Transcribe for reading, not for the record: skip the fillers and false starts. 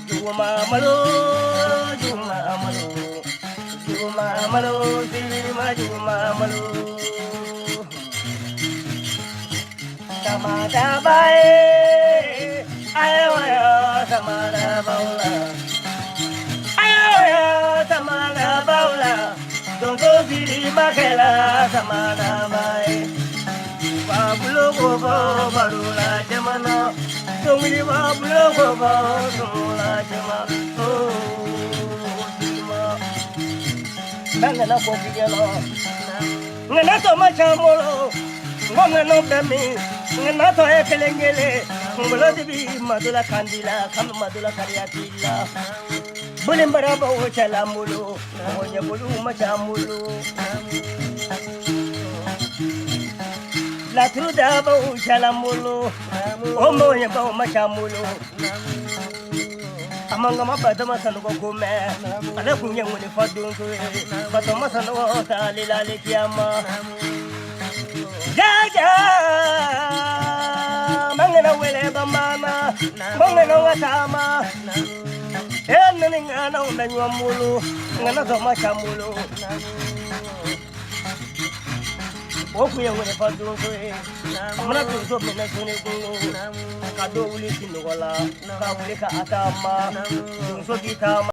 Juma malo, Juma malo, Juma malo, Sirima Juma malo. Samada bae, ayo samada baula, ayo samada baula. Dongo Sirima kela samada bae. Babulo goba barula jamana, tungli babulo goba tungla jamana. Nanga na kopi yalo, ngana to machamolo, ngana bemi, ngana to ekelengele, ngolo dibi madula kandila, kam madula kariatila. Bulimbara ba o chalamulo, onya bulu machamulo. La truda ba o chalamulo, omonya ba o machamulo. Amanga mabada masano kume, ala kunya ngone fadungu, bato masano ta lila lekiama. Jaja, mangena wele ba mama, mangena watama. Enne ngana undanywa mulu, ngana to machamulu. Okuye ngone fadungu, amana tuzo mena sone kungu. Kado uli kinogola, ka uli ka atama, tuzo kita.